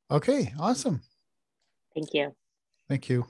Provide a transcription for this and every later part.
Okay, awesome. Thank you. Thank you.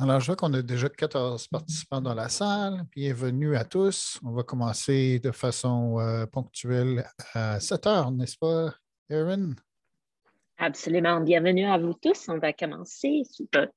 Alors, je vois qu'on a déjà 14 participants dans la salle. Bienvenue à tous. On va commencer de façon ponctuelle à 7 heures, n'est-ce pas, Erin? Absolument. Bienvenue à vous tous. On va commencer sous peu.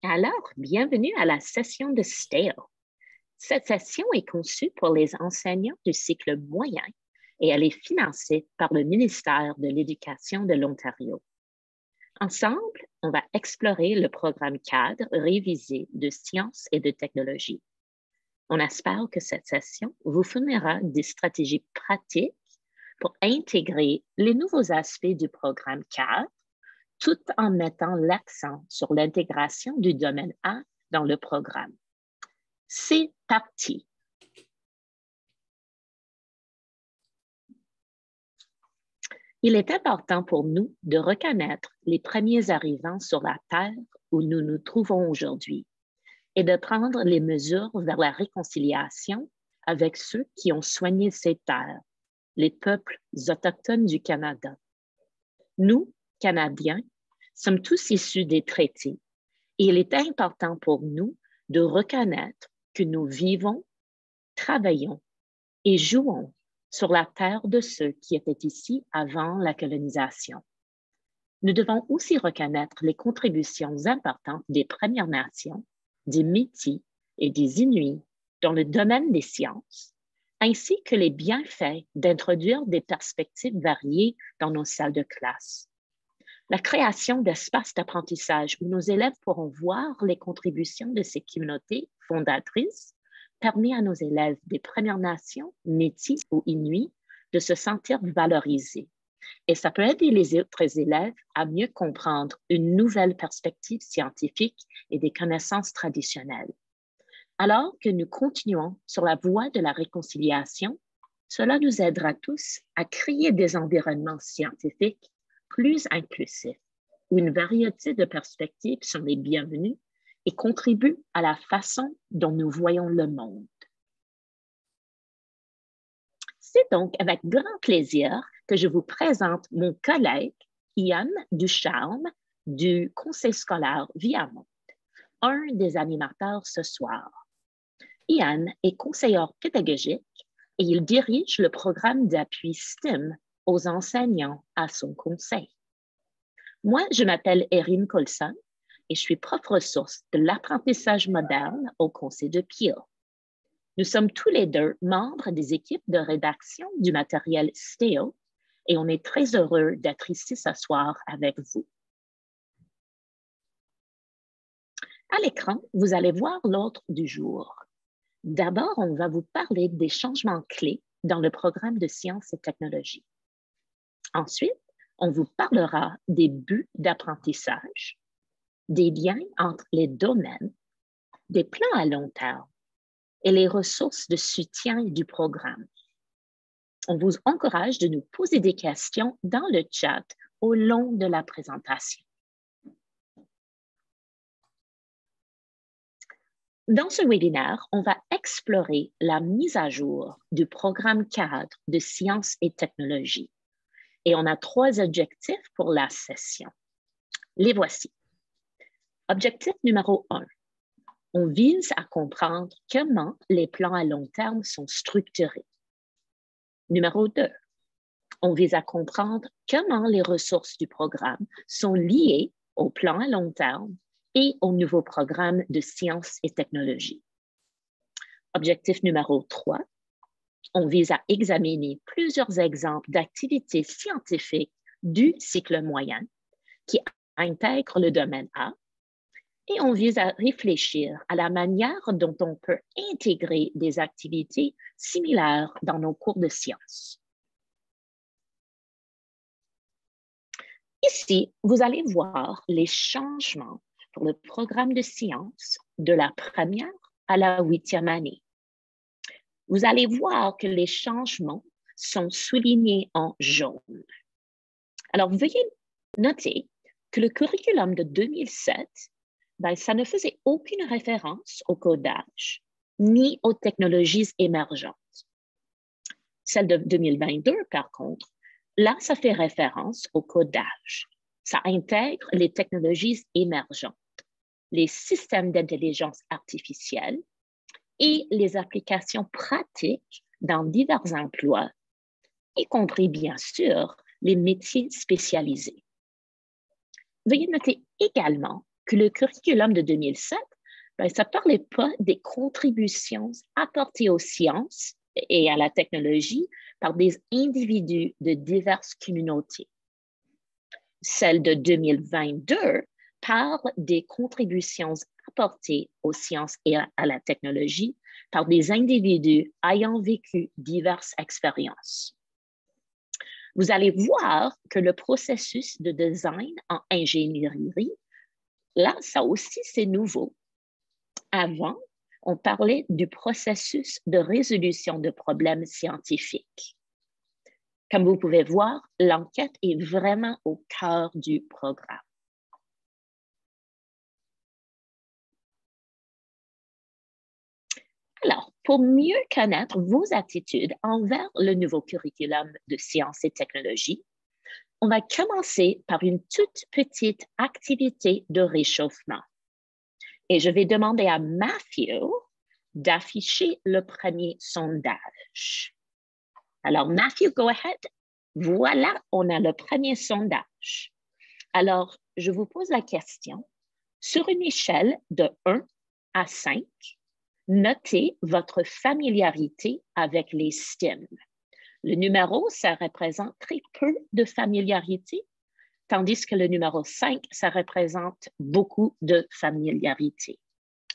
Alors, bienvenue à la session de Stale. Cette session est conçue pour les enseignants du cycle moyen et elle est financée par le ministère de l'Éducation de l'Ontario. Ensemble, on va explorer le programme cadre révisé de sciences et de technologie. On espère que cette session vous fournira des stratégies pratiques pour intégrer les nouveaux aspects du programme cadre, tout en mettant l'accent sur l'intégration du domaine A dans le programme. C'est parti! Il est important pour nous de reconnaître les premiers arrivants sur la terre où nous nous trouvons aujourd'hui et de prendre les mesures vers la réconciliation avec ceux qui ont soigné ces terres, les peuples autochtones du Canada. Nous, Canadiens, sommes tous issus des traités et il est important pour nous de reconnaître que nous vivons, travaillons et jouons sur la terre de ceux qui étaient ici avant la colonisation. Nous devons aussi reconnaître les contributions importantes des Premières Nations, des Métis et des Inuits dans le domaine des sciences, ainsi que les bienfaits d'introduire des perspectives variées dans nos salles de classe. La création d'espaces d'apprentissage où nos élèves pourront voir les contributions de ces communautés fondatrices permet à nos élèves des Premières Nations, Métis ou Inuits de se sentir valorisés. Et ça peut aider les autres élèves à mieux comprendre une nouvelle perspective scientifique et des connaissances traditionnelles. Alors que nous continuons sur la voie de la réconciliation, cela nous aidera tous à créer des environnements scientifiques plus inclusifs, où une variété de perspectives sont les bienvenues et contribuent à la façon dont nous voyons le monde. C'est donc avec grand plaisir que je vous présente mon collègue Ian Ducharme du Conseil scolaire Viamonte, un des animateurs ce soir. Ian est conseiller pédagogique et il dirige le programme d'appui STEM aux enseignants à son conseil. Moi, je m'appelle Erin Colson et je suis prof ressource de l'apprentissage moderne au Conseil de Peel. Nous sommes tous les deux membres des équipes de rédaction du matériel STEO et on est très heureux d'être ici ce soir avec vous. À l'écran, vous allez voir l'ordre du jour. D'abord, on va vous parler des changements clés dans le programme de sciences et technologies. Ensuite, on vous parlera des buts d'apprentissage, des liens entre les domaines, des plans à long terme et les ressources de soutien du programme. On vous encourage de nous poser des questions dans le chat au long de la présentation. Dans ce webinaire, on va explorer la mise à jour du programme cadre de sciences et technologies. Et on a 3 objectifs pour la session. Les voici. Objectif numéro 1. On vise à comprendre comment les plans à long terme sont structurés. Numéro 2. On vise à comprendre comment les ressources du programme sont liées au plan à long terme et au nouveau programme de sciences et technologies. Objectif numéro 3. On vise à examiner plusieurs exemples d'activités scientifiques du cycle moyen qui intègrent le domaine A et on vise à réfléchir à la manière dont on peut intégrer des activités similaires dans nos cours de sciences. Ici, vous allez voir les changements pour le programme de sciences de la première à la 8e année. Vous allez voir que les changements sont soulignés en jaune. Alors, veuillez noter que le curriculum de 2007, ça ne faisait aucune référence au codage ni aux technologies émergentes. Celle de 2022, par contre, là, ça fait référence au codage. Ça intègre les technologies émergentes, les systèmes d'intelligence artificielle et les applications pratiques dans divers emplois, y compris, bien sûr, les métiers spécialisés. Veuillez noter également que le curriculum de 2007 Ben, ça ne parlait pas des contributions apportées aux sciences et à la technologie par des individus de diverses communautés. Celle de 2022 parle des contributions apportées aux sciences et à la technologie par des individus ayant vécu diverses expériences. Vous allez voir que le processus de design en ingénierie, là, ça aussi, c'est nouveau. Avant, on parlait du processus de résolution de problèmes scientifiques. Comme vous pouvez voir, l'enquête est vraiment au cœur du programme. Alors, pour mieux connaître vos attitudes envers le nouveau curriculum de sciences et technologies, on va commencer par une toute petite activité de réchauffement. Et je vais demander à Matthew d'afficher le premier sondage. Alors, Matthew, go ahead. Voilà, on a le premier sondage. Alors, je vous pose la question. Sur une échelle de 1 à 5, notez votre familiarité avec les STEM. Le numéro, ça représente très peu de familiarité, tandis que le numéro 5, ça représente beaucoup de familiarité.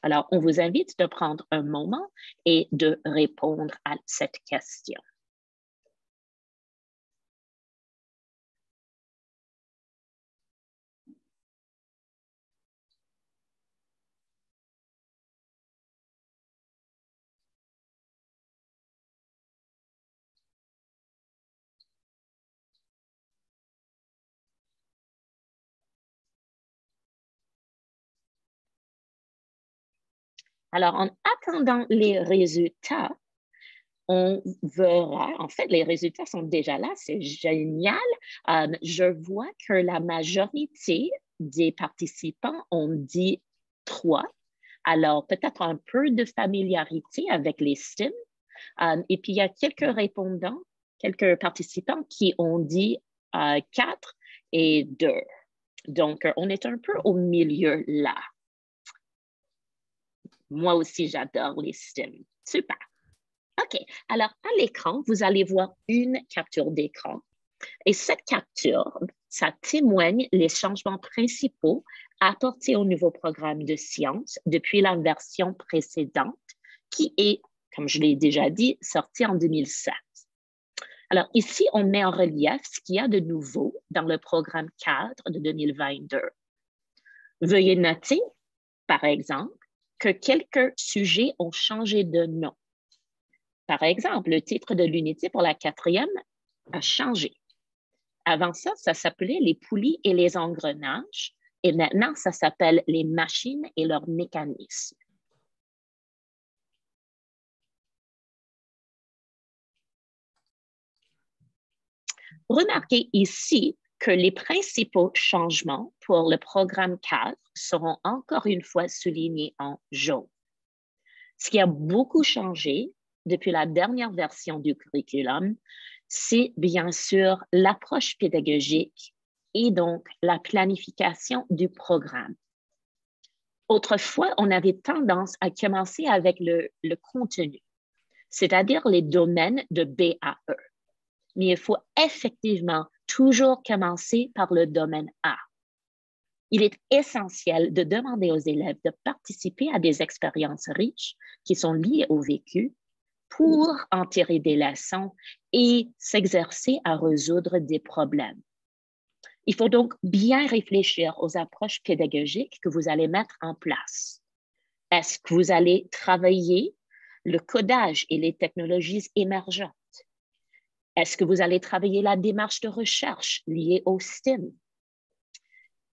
Alors, on vous invite de prendre un moment et de répondre à cette question. Alors, en attendant les résultats, on verra, en fait, les résultats sont déjà là, c'est génial. Je vois que la majorité des participants ont dit 3. Alors, peut-être un peu de familiarité avec les STEM. Et puis, il y a quelques répondants, quelques participants qui ont dit 4 et 2. Donc, on est un peu au milieu là. Moi aussi, j'adore les STEM. Super. OK. Alors, à l'écran, vous allez voir une capture d'écran. Et cette capture, ça témoigne les changements principaux apportés au nouveau programme de sciences depuis la version précédente, qui est, comme je l'ai déjà dit, sortie en 2007. Alors, ici, on met en relief ce qu'il y a de nouveau dans le programme cadre de 2022. Veuillez noter, par exemple, que quelques sujets ont changé de nom. Par exemple, le titre de l'unité pour la 4e a changé. Avant ça, ça s'appelait les poulies et les engrenages, et maintenant, ça s'appelle les machines et leurs mécanismes. Remarquez ici que les principaux changements pour le programme cadre seront encore une fois soulignés en jaune. Ce qui a beaucoup changé depuis la dernière version du curriculum, c'est bien sûr l'approche pédagogique et donc la planification du programme. Autrefois, on avait tendance à commencer avec le contenu, c'est-à-dire les domaines de BAE. Mais il faut effectivement toujours commencer par le domaine A. Il est essentiel de demander aux élèves de participer à des expériences riches qui sont liées au vécu pour en tirer des leçons et s'exercer à résoudre des problèmes. Il faut donc bien réfléchir aux approches pédagogiques que vous allez mettre en place. Est-ce que vous allez travailler le codage et les technologies émergentes? Est-ce que vous allez travailler la démarche de recherche liée au STEM?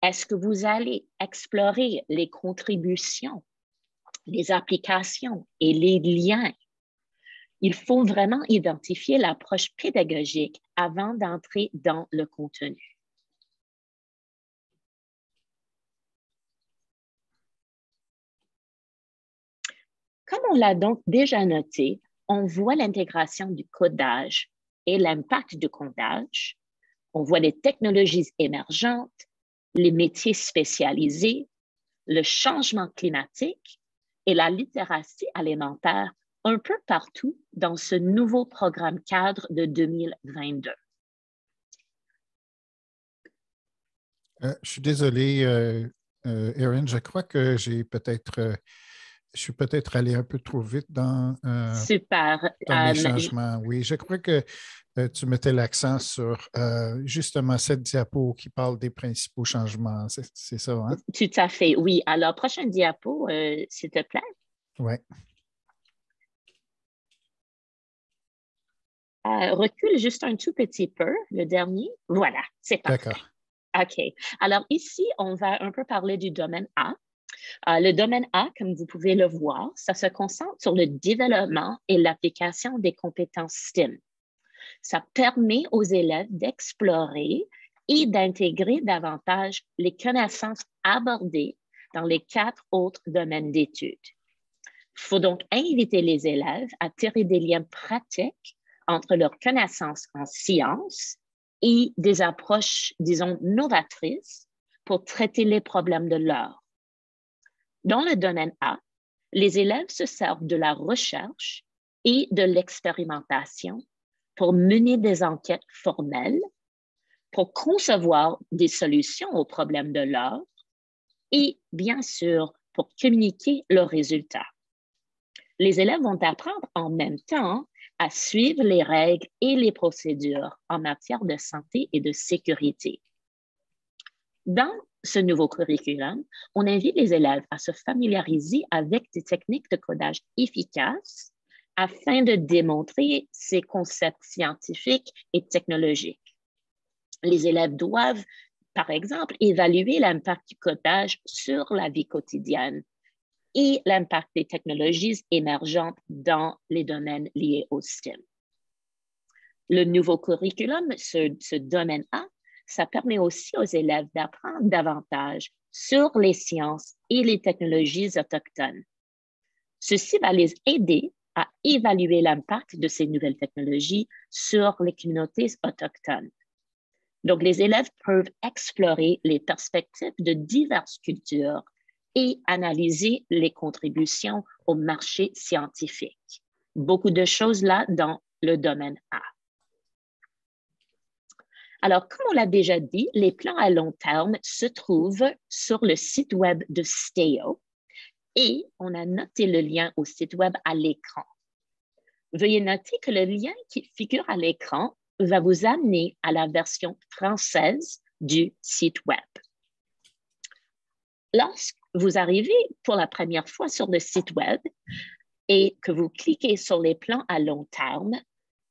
Est-ce que vous allez explorer les contributions, les applications et les liens? Il faut vraiment identifier l'approche pédagogique avant d'entrer dans le contenu. Comme on l'a donc déjà noté, on voit l'intégration du codage et l'impact du codage. On voit les technologies émergentes, les métiers spécialisés, le changement climatique et la littératie alimentaire un peu partout dans ce nouveau programme cadre de 2022. Je suis désolé, Erin, je crois que je suis peut-être allé un peu trop vite Super. dans mes changements. Oui, je crois que tu mettais l'accent sur justement cette diapo qui parle des principaux changements. C'est ça, hein? Tout à fait, oui. Alors, prochaine diapo, s'il te plaît. Oui. Recule juste un tout petit peu, le dernier. Voilà, c'est parfait. D'accord. OK. Alors, ici, on va un peu parler du domaine A. Le domaine A, comme vous pouvez le voir, ça se concentre sur le développement et l'application des compétences STEM. Ça permet aux élèves d'explorer et d'intégrer davantage les connaissances abordées dans les 4 autres domaines d'études. Il faut donc inviter les élèves à tirer des liens pratiques entre leurs connaissances en sciences et des approches, disons, novatrices pour traiter les problèmes de l'art. Dans le domaine A, les élèves se servent de la recherche et de l'expérimentation pour mener des enquêtes formelles, pour concevoir des solutions aux problèmes de l'art et, bien sûr, pour communiquer leurs résultats. Les élèves vont apprendre en même temps à suivre les règles et les procédures en matière de santé et de sécurité. Dans ce nouveau curriculum, on invite les élèves à se familiariser avec des techniques de codage efficaces afin de démontrer ces concepts scientifiques et technologiques. Les élèves doivent, par exemple, évaluer l'impact du codage sur la vie quotidienne et l'impact des technologies émergentes dans les domaines liés au STEM. Le nouveau curriculum, ce domaine A, ça permet aussi aux élèves d'apprendre davantage sur les sciences et les technologies autochtones. Ceci va les aider à évaluer l'impact de ces nouvelles technologies sur les communautés autochtones. Donc, les élèves peuvent explorer les perspectives de diverses cultures et analyser les contributions au marché scientifique. Beaucoup de choses là dans le domaine A. Alors, comme on l'a déjà dit, les plans à long terme se trouvent sur le site web de STEO et on a noté le lien au site web à l'écran. Veuillez noter que le lien qui figure à l'écran va vous amener à la version française du site web. Lorsque vous arrivez pour la première fois sur le site web et que vous cliquez sur les plans à long terme,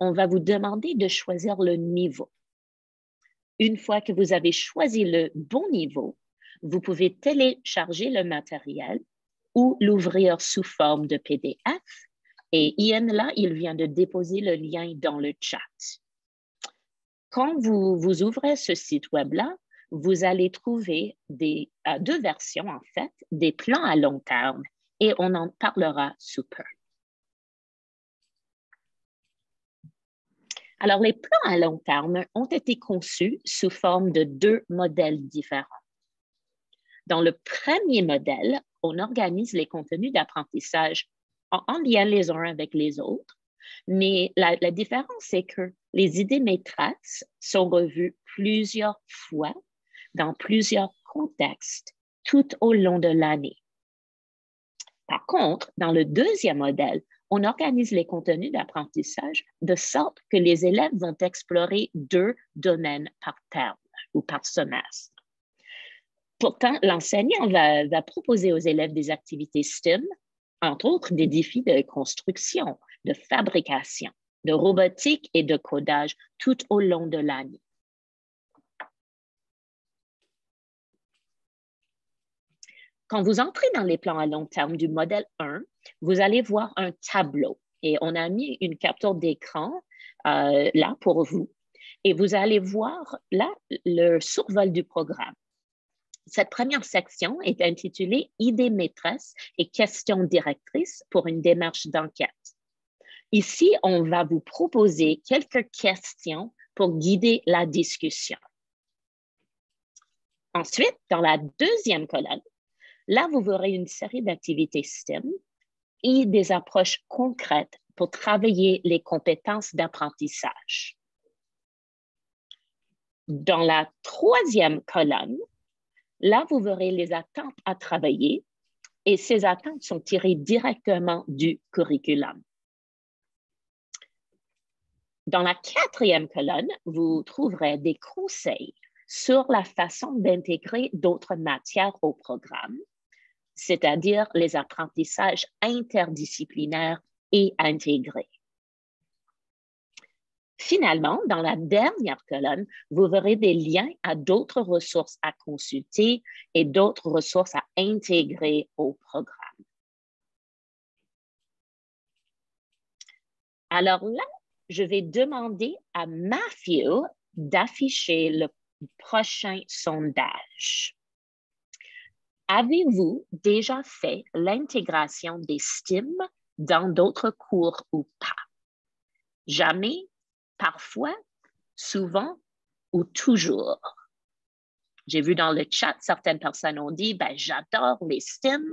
on va vous demander de choisir le niveau. Une fois que vous avez choisi le bon niveau, vous pouvez télécharger le matériel ou l'ouvrir sous forme de PDF. Et Ian, là, il vient de déposer le lien dans le chat. Quand vous ouvrez ce site web-là, vous allez trouver deux versions, en fait, des plans à long terme et on en parlera sous peu. Alors, les plans à long terme ont été conçus sous forme de 2 modèles différents. Dans le premier modèle, on organise les contenus d'apprentissage en lien les uns avec les autres, mais la différence, c'est que les idées maîtresses sont revues plusieurs fois dans plusieurs contextes tout au long de l'année. Par contre, dans le deuxième modèle, on organise les contenus d'apprentissage de sorte que les élèves vont explorer 2 domaines par terme ou par semestre. Pourtant, l'enseignant va proposer aux élèves des activités STEM, entre autres des défis de construction, de fabrication, de robotique et de codage tout au long de l'année. Quand vous entrez dans les plans à long terme du modèle 1, vous allez voir un tableau et on a mis une capture d'écran là pour vous. Et vous allez voir là le survol du programme. Cette première section est intitulée « Idées maîtresses et questions directrices pour une démarche d'enquête ». Ici, on va vous proposer quelques questions pour guider la discussion. Ensuite, dans la deuxième colonne, Là, vous verrez une série d'activités STEM et des approches concrètes pour travailler les compétences d'apprentissage. Dans la troisième colonne, là, vous verrez les attentes à travailler et ces attentes sont tirées directement du curriculum. Dans la quatrième colonne, vous trouverez des conseils sur la façon d'intégrer d'autres matières au programme, c'est-à-dire les apprentissages interdisciplinaires et intégrés. Finalement, dans la dernière colonne, vous verrez des liens à d'autres ressources à consulter et d'autres ressources à intégrer au programme. Alors là, je vais demander à Matthew d'afficher le prochain sondage. Avez-vous déjà fait l'intégration des STEM dans d'autres cours ou pas? Jamais, parfois, souvent ou toujours? J'ai vu dans le chat, certaines personnes ont dit, ben, j'adore les STEM,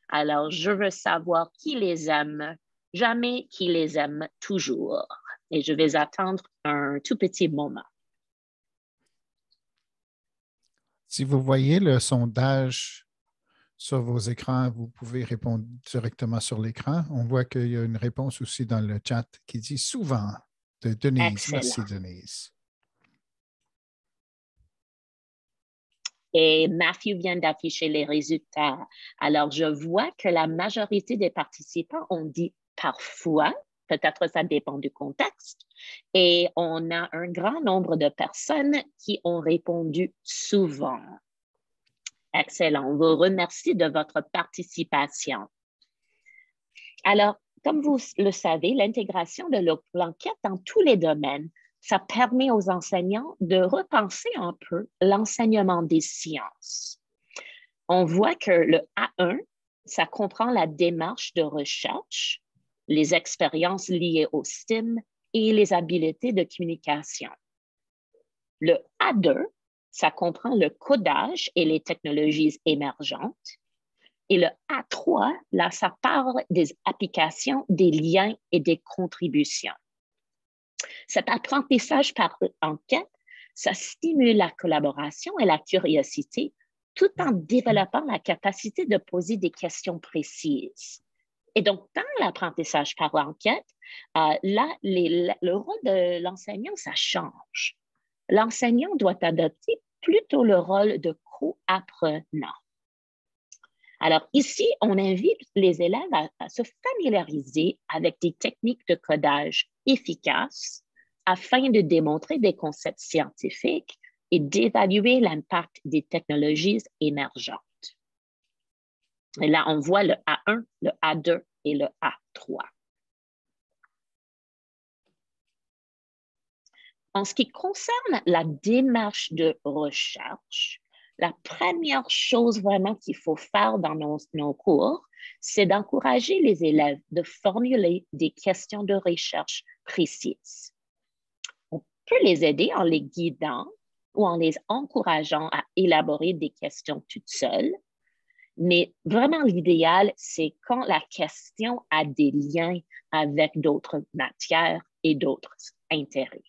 alors je veux savoir qui les aime, jamais qui les aime toujours. Et je vais attendre un tout petit moment. Si vous voyez le sondage sur vos écrans, vous pouvez répondre directement sur l'écran. On voit qu'il y a une réponse aussi dans le chat qui dit souvent de Denise. Excellent. Merci, Denise. Et Matthew vient d'afficher les résultats. Alors, je vois que la majorité des participants ont dit parfois, peut-être ça dépend du contexte, et on a un grand nombre de personnes qui ont répondu souvent. Excellent. On vous remercie de votre participation. Alors, comme vous le savez, l'intégration de l'enquête dans tous les domaines, ça permet aux enseignants de repenser un peu l'enseignement des sciences. On voit que le A1, ça comprend la démarche de recherche, les expériences liées au STEM et les habiletés de communication. Le A2, ça comprend le codage et les technologies émergentes. Et le A3, là, ça parle des applications, des liens et des contributions. Cet apprentissage par enquête, ça stimule la collaboration et la curiosité tout en développant la capacité de poser des questions précises. Et donc, dans l'apprentissage par enquête, là, le rôle de l'enseignant, ça change. L'enseignant doit adopter plutôt le rôle de co-apprenant. Alors ici, on invite les élèves à se familiariser avec des techniques de codage efficaces afin de démontrer des concepts scientifiques et d'évaluer l'impact des technologies émergentes. Et là, on voit le A1, le A2 et le A3. En ce qui concerne la démarche de recherche, la première chose vraiment qu'il faut faire dans nos cours, c'est d'encourager les élèves de formuler des questions de recherche précises. On peut les aider en les guidant ou en les encourageant à élaborer des questions toutes seules, mais vraiment l'idéal, c'est quand la question a des liens avec d'autres matières et d'autres intérêts.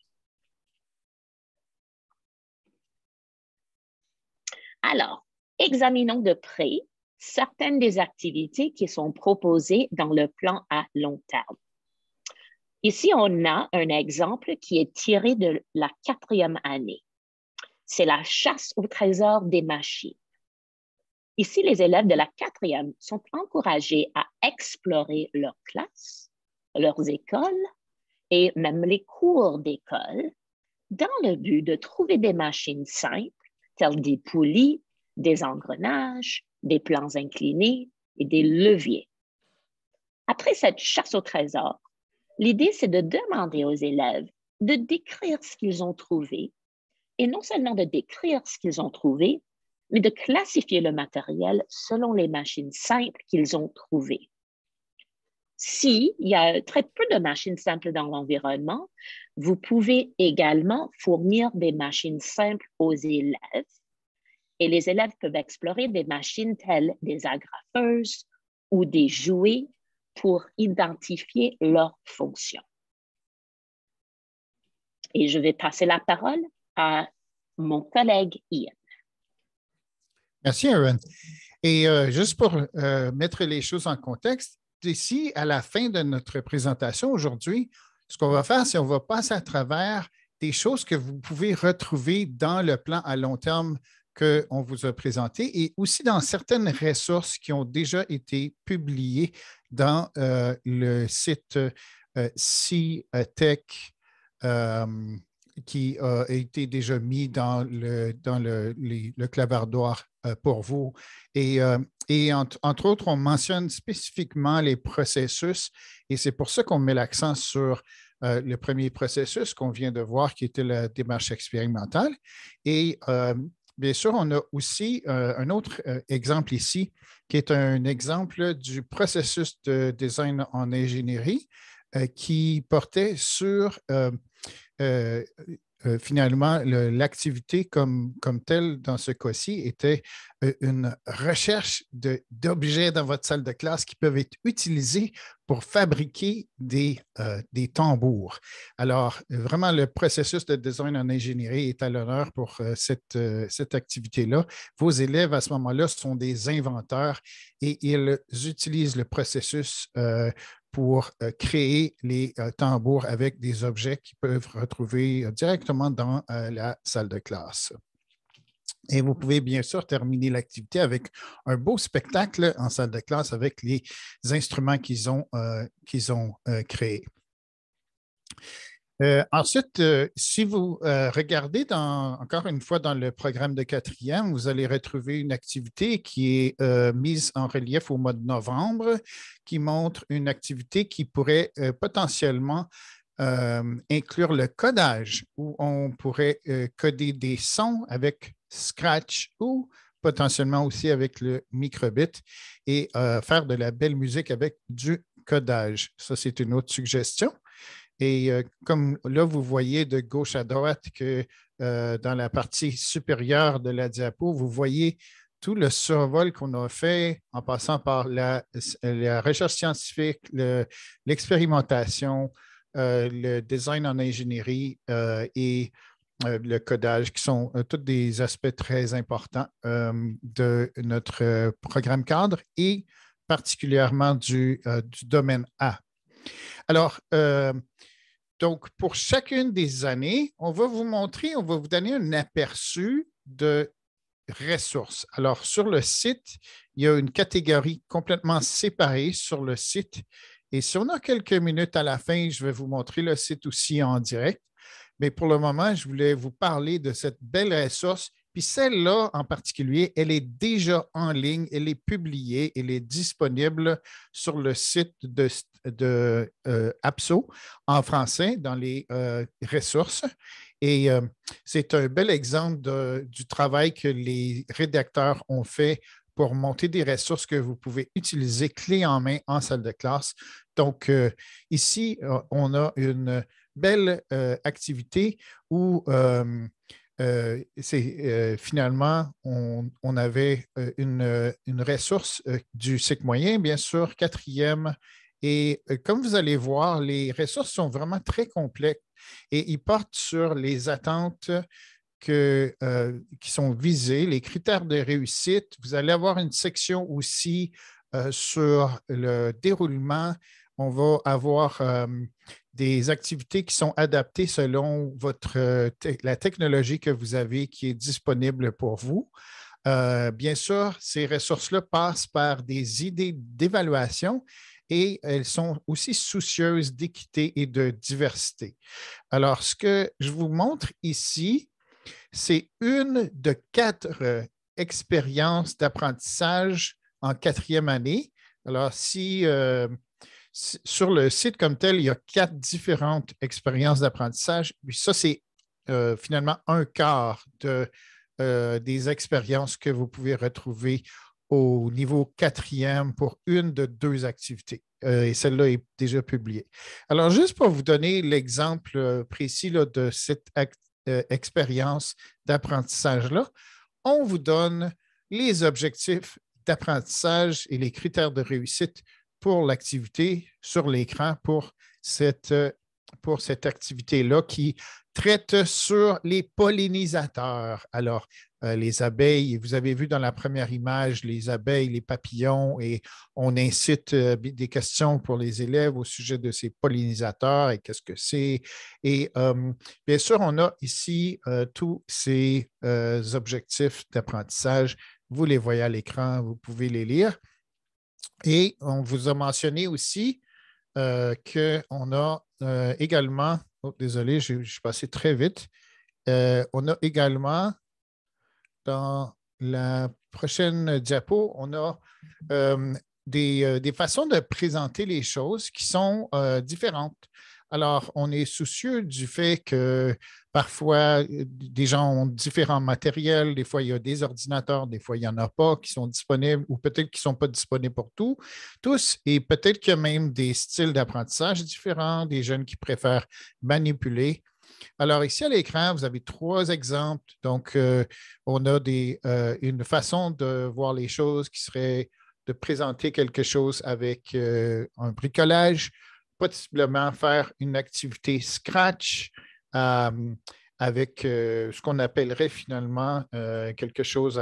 Alors, examinons de près certaines des activités qui sont proposées dans le plan à long terme. Ici, on a un exemple qui est tiré de la 4e année. C'est la chasse au trésor des machines. Ici, les élèves de la 4e sont encouragés à explorer leur classe, leurs écoles et même les cours d'école dans le but de trouver des machines simples tels des poulies, des engrenages, des plans inclinés et des leviers. Après cette chasse au trésor, l'idée, c'est de demander aux élèves de décrire ce qu'ils ont trouvé, et non seulement de décrire ce qu'ils ont trouvé, mais de classifier le matériel selon les machines simples qu'ils ont trouvées. S'il y a très peu de machines simples dans l'environnement, vous pouvez également fournir des machines simples aux élèves et les élèves peuvent explorer des machines telles des agrafeuses ou des jouets pour identifier leurs fonctions. Et je vais passer la parole à mon collègue Ian. Merci, Aaron. Et juste pour mettre les choses en contexte, ici, à la fin de notre présentation aujourd'hui, ce qu'on va faire, c'est qu'on va passer à travers des choses que vous pouvez retrouver dans le plan à long terme qu'on vous a présenté et aussi dans certaines ressources qui ont déjà été publiées dans le site CTech qui a été déjà mis dans le clavardoir pour vous. Et entre autres, on mentionne spécifiquement les processus et c'est pour ça qu'on met l'accent sur le premier processus qu'on vient de voir, qui était la démarche expérimentale. Et bien sûr, on a aussi un autre exemple ici, qui est un exemple du processus de design en ingénierie qui portait sur finalement, l'activité comme telle dans ce cas-ci était une recherche d'objets dans votre salle de classe qui peuvent être utilisés pour fabriquer des tambours. Alors, vraiment, le processus de design en ingénierie est à l'honneur pour cette activité-là. Vos élèves, à ce moment-là, sont des inventeurs et ils utilisent le processus pour créer les tambours avec des objets qu'ils peuvent retrouver directement dans la salle de classe. Et vous pouvez bien sûr terminer l'activité avec un beau spectacle en salle de classe avec les instruments qu'ils ont créés. Ensuite, si vous regardez encore une fois dans le programme de quatrième, vous allez retrouver une activité qui est mise en relief au mois de novembre, qui montre une activité qui pourrait potentiellement inclure le codage, où on pourrait coder des sons avec Scratch ou potentiellement aussi avec le microbit et faire de la belle musique avec du codage. Ça, c'est une autre suggestion. Et comme là, vous voyez de gauche à droite que dans la partie supérieure de la diapo, vous voyez tout le survol qu'on a fait en passant par la recherche scientifique, l'expérimentation, le design en ingénierie et le codage, qui sont tous des aspects très importants de notre programme cadre et particulièrement du domaine A. Alors, donc, pour chacune des années, on va vous montrer, on va vous donner un aperçu de ressources. Alors, sur le site, il y a une catégorie complètement séparée sur le site. Et si on a quelques minutes à la fin, je vais vous montrer le site aussi en direct. Mais pour le moment, je voulais vous parler de cette belle ressource. Puis celle-là, en particulier, elle est déjà en ligne, elle est publiée, elle est disponible sur le site de APSO en français dans les ressources. Et c'est un bel exemple du travail que les rédacteurs ont fait pour monter des ressources que vous pouvez utiliser clé en main en salle de classe. Donc, ici, on a une belle activité où finalement, on avait une ressource du cycle moyen, bien sûr, quatrième. Et comme vous allez voir, les ressources sont vraiment très complètes et ils portent sur les attentes qui sont visées, les critères de réussite. Vous allez avoir une section aussi sur le déroulement. On va avoir des activités qui sont adaptées selon la technologie que vous avez qui est disponible pour vous. Bien sûr, ces ressources-là passent par des idées d'évaluation et elles sont aussi soucieuses d'équité et de diversité. Alors, ce que je vous montre ici, c'est une de 4 expériences d'apprentissage en quatrième année. Alors, sur le site comme tel, il y a 4 différentes expériences d'apprentissage. Puis ça, c'est finalement un quart des expériences que vous pouvez retrouver au niveau quatrième pour une de 2 activités. Et celle-là est déjà publiée. Alors, juste pour vous donner l'exemple précis là, de cette expérience d'apprentissage-là, on vous donne les objectifs d'apprentissage et les critères de réussite pour l'activité sur l'écran pour cette activité-là qui traite sur les pollinisateurs. Alors, les abeilles, vous avez vu dans la première image les abeilles, les papillons, et on incite des questions pour les élèves au sujet de ces pollinisateurs et qu'est-ce que c'est. Et bien sûr, on a ici tous ces objectifs d'apprentissage. Vous les voyez à l'écran, vous pouvez les lire. Et on vous a mentionné aussi qu'on a également, désolé, je suis passé très vite, on a également dans la prochaine diapo, on a des façons de présenter les choses qui sont différentes. Alors, on est soucieux du fait que parfois, des gens ont différents matériels. Des fois, il y a des ordinateurs, des fois, il n'y en a pas qui sont disponibles ou peut-être qu'ils ne sont pas disponibles pour tous. Et peut-être qu'il y a même des styles d'apprentissage différents, des jeunes qui préfèrent manipuler. Alors, ici à l'écran, vous avez 3 exemples. Donc, on a une façon de voir les choses qui serait de présenter quelque chose avec un bricolage, possiblement faire une activité Scratch avec ce qu'on appellerait finalement quelque chose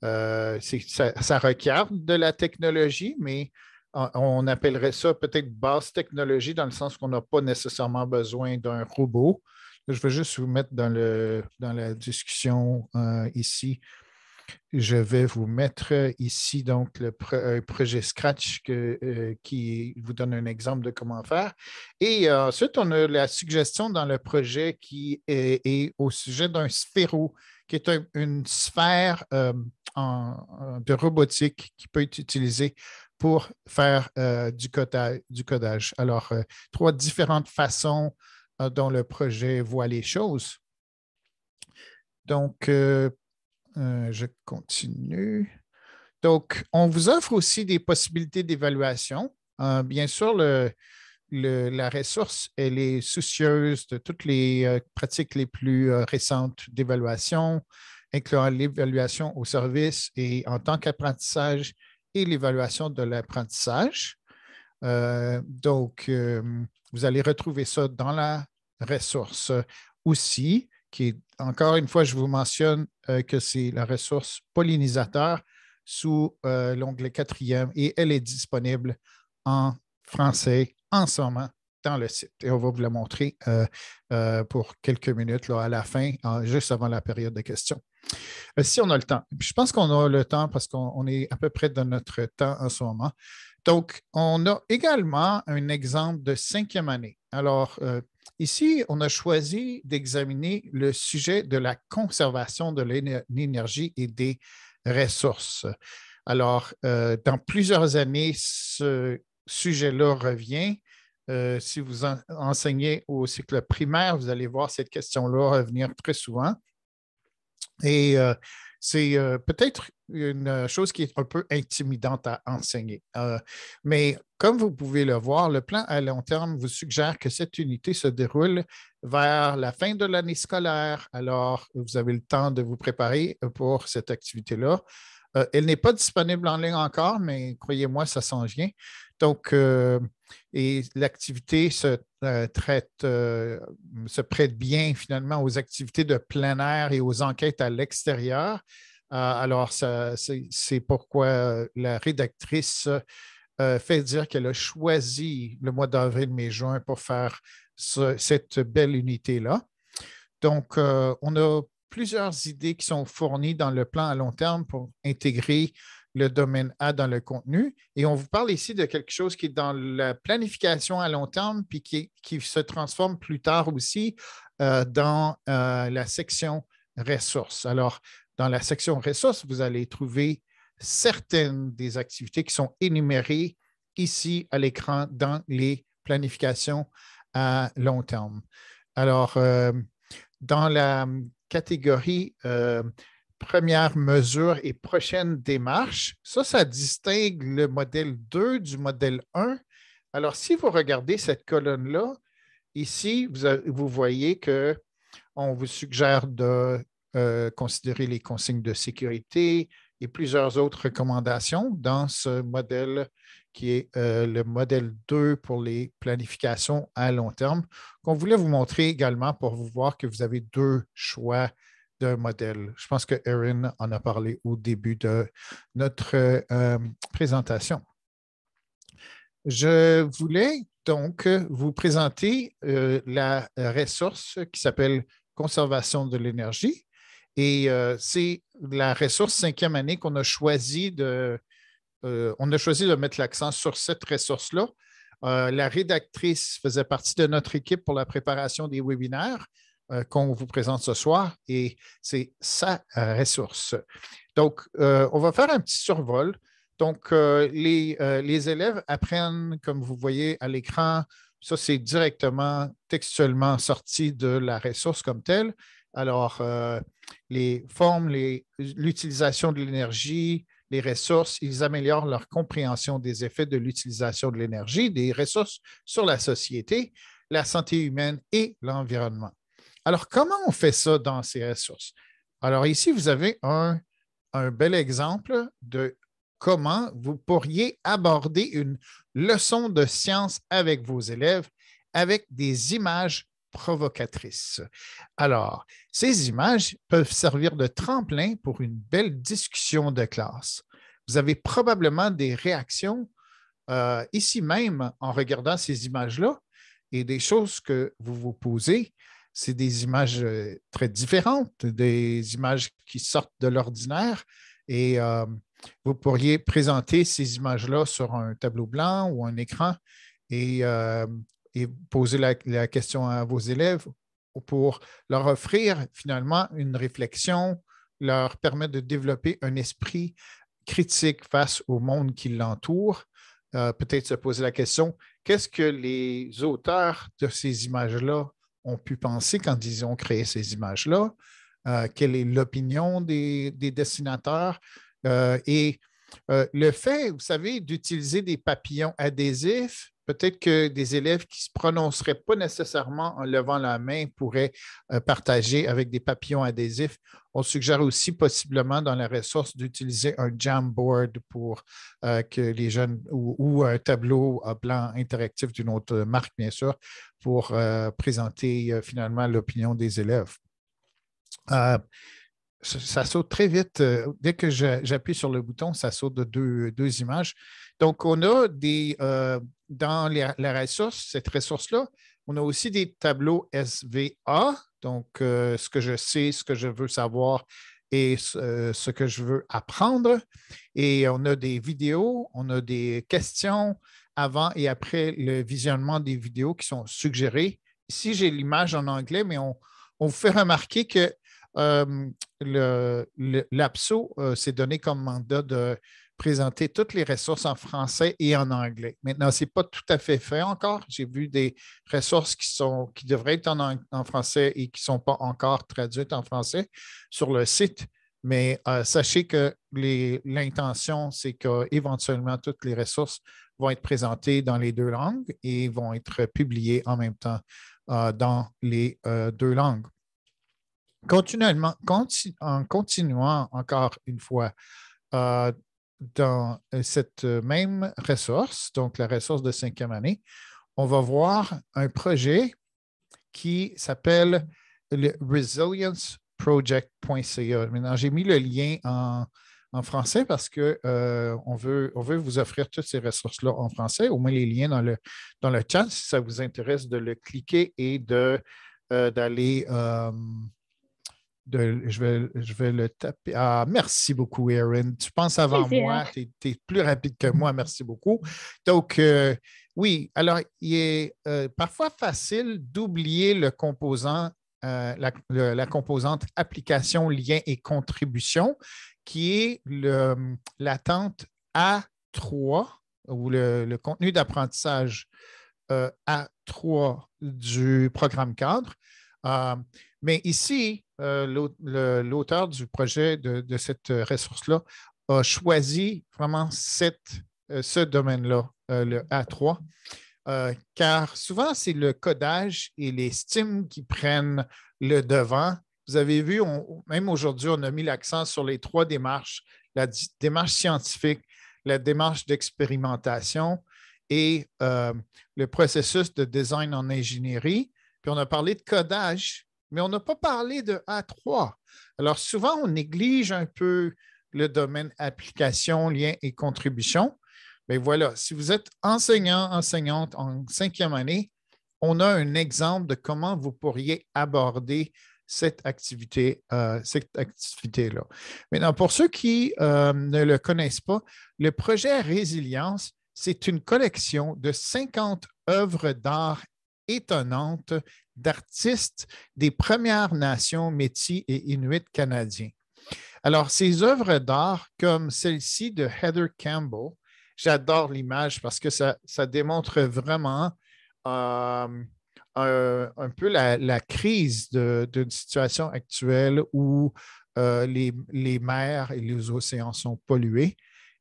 ça requiert de la technologie, mais on appellerait ça peut-être basse technologie dans le sens qu'on n'a pas nécessairement besoin d'un robot. Je vais juste vous mettre dans la discussion ici. Je vais vous mettre ici donc le projet Scratch qui vous donne un exemple de comment faire. Et ensuite, on a la suggestion dans le projet qui est au sujet d'un sphéro, qui est une sphère de robotique qui peut être utilisée pour faire du codage. Alors, 3 différentes façons dont le projet voit les choses. Donc, je continue. Donc, on vous offre aussi des possibilités d'évaluation. Bien sûr, la ressource, elle est soucieuse de toutes les pratiques les plus récentes d'évaluation, incluant l'évaluation au service et en tant qu'apprentissage et l'évaluation de l'apprentissage. Donc, vous allez retrouver ça dans la ressource aussi, qui est, encore une fois, je vous mentionne que c'est la ressource pollinisateur sous l'onglet 4e et elle est disponible en français en ce moment dans le site. Et on va vous la montrer pour quelques minutes là, à la fin, juste avant la période de questions. Si on a le temps. Je pense qu'on a le temps parce qu'on est à peu près dans notre temps en ce moment. Donc, on a également un exemple de 5e année. Alors, ici, on a choisi d'examiner le sujet de la conservation de l'énergie et des ressources. Alors, dans plusieurs années, ce sujet-là revient. Si vous enseignez au cycle primaire, vous allez voir cette question-là revenir très souvent. Et c'est peut-être une chose qui est un peu intimidante à enseigner. Mais comme vous pouvez le voir, le plan à long terme vous suggère que cette unité se déroule vers la fin de l'année scolaire. Alors, vous avez le temps de vous préparer pour cette activité-là. Elle n'est pas disponible en ligne encore, mais croyez-moi, ça s'en vient. Donc, et l'activité se prête bien finalement aux activités de plein air et aux enquêtes à l'extérieur. Alors, c'est pourquoi la rédactrice fait dire qu'elle a choisi le mois d'avril, mai, juin pour faire cette belle unité-là. Donc, on a plusieurs idées qui sont fournies dans le plan à long terme pour intégrer le domaine A dans le contenu. Et on vous parle ici de quelque chose qui est dans la planification à long terme, puis qui se transforme plus tard aussi dans la section ressources. Alors, dans la section ressources, vous allez trouver certaines des activités qui sont énumérées ici à l'écran dans les planifications à long terme. Alors, dans la catégorie première mesure et prochaine démarche, ça distingue le modèle 2 du modèle 1. Alors, si vous regardez cette colonne-là, ici, vous voyez qu'on vous suggère de considérer les consignes de sécurité et plusieurs autres recommandations dans ce modèle qui est le modèle 2 pour les planifications à long terme, qu'on voulait vous montrer également pour vous voir que vous avez deux choix de modèle. Je pense que Erin en a parlé au début de notre présentation. Je voulais donc vous présenter la ressource qui s'appelle conservation de l'énergie. Et c'est la ressource 5e année qu'on a choisi on a choisi de mettre l'accent sur cette ressource-là. La rédactrice faisait partie de notre équipe pour la préparation des webinaires qu'on vous présente ce soir et c'est sa ressource. Donc, on va faire un petit survol. Donc, les élèves apprennent, comme vous voyez à l'écran, ça c'est directement textuellement sorti de la ressource comme telle. Alors, les formes, l'utilisation de l'énergie, les ressources, ils améliorent leur compréhension des effets de l'utilisation de l'énergie, des ressources sur la société, la santé humaine et l'environnement. Alors, comment on fait ça dans ces ressources? Alors, ici, vous avez un bel exemple de comment vous pourriez aborder une leçon de science avec vos élèves avec des images provocatrices. Alors, ces images peuvent servir de tremplin pour une belle discussion de classe. Vous avez probablement des réactions ici même en regardant ces images-là et des choses que vous vous posez. C'est des images très différentes, des images qui sortent de l'ordinaire et vous pourriez présenter ces images-là sur un tableau blanc ou un écran et poser la question à vos élèves pour leur offrir finalement une réflexion, leur permettre de développer un esprit critique face au monde qui l'entoure. Peut-être se poser la question, qu'est-ce que les auteurs de ces images-là ont pu penser quand ils ont créé ces images-là? Quelle est l'opinion des dessinateurs? Le fait, vous savez, d'utiliser des papillons adhésifs, peut-être que des élèves qui ne se prononceraient pas nécessairement en levant la main pourraient partager avec des papillons adhésifs. On suggère aussi possiblement dans la ressource d'utiliser un Jamboard pour que les jeunes ou un tableau blanc interactif d'une autre marque, bien sûr, pour présenter finalement l'opinion des élèves. Ça saute très vite. Dès que j'appuie sur le bouton, ça saute de deux images. Donc, on a dans la ressource, cette ressource-là, on a aussi des tableaux SVA, donc ce que je sais, ce que je veux savoir et ce que je veux apprendre. Et on a des vidéos, on a des questions avant et après le visionnement des vidéos qui sont suggérées. Ici, j'ai l'image en anglais, mais on vous fait remarquer que l'APSO s'est donné comme mandat de présenter toutes les ressources en français et en anglais. Maintenant, ce n'est pas tout à fait fait encore. J'ai vu des ressources qui devraient être en français et qui ne sont pas encore traduites en français sur le site. Mais sachez que l'intention, c'est qu'éventuellement, toutes les ressources vont être présentées dans les deux langues et vont être publiées en même temps dans les deux langues. En continuant encore une fois dans cette même ressource, donc la ressource de 5e année, on va voir un projet qui s'appelle le resilienceproject.ca. Maintenant, j'ai mis le lien en français parce qu'on veut vous offrir toutes ces ressources-là en français, au moins les liens dans le chat, si ça vous intéresse de le cliquer et d'aller... je vais le taper. Ah, merci beaucoup, Erin. Tu penses avant moi. Tu es plus rapide que moi. Merci beaucoup. Donc, oui, alors, il est parfois facile d'oublier le composant, la composante application, lien et contribution, qui est l'attente A3 ou le contenu d'apprentissage A3 du programme cadre. Mais ici, l'auteur du projet de cette ressource-là a choisi vraiment ce domaine-là, le A3, car souvent, c'est le codage et les stims qui prennent le devant. vous avez vu, même aujourd'hui, on a mis l'accent sur les 3 démarches, la démarche scientifique, la démarche d'expérimentation et le processus de design en ingénierie. Puis on a parlé de codage, mais on n'a pas parlé de A3. Alors souvent, on néglige un peu le domaine application, lien et contribution. Mais voilà, si vous êtes enseignant, enseignante en 5e année, on a un exemple de comment vous pourriez aborder cette activité-là. Maintenant, pour ceux qui ne le connaissent pas, le projet Résilience, c'est une collection de 50 œuvres d'art étonnantes d'artistes des Premières Nations Métis et Inuits canadiens. Alors, ces œuvres d'art, comme celle-ci de Heather Campbell, j'adore l'image parce que ça démontre vraiment un peu la crise d'une situation actuelle où les mers et les océans sont pollués.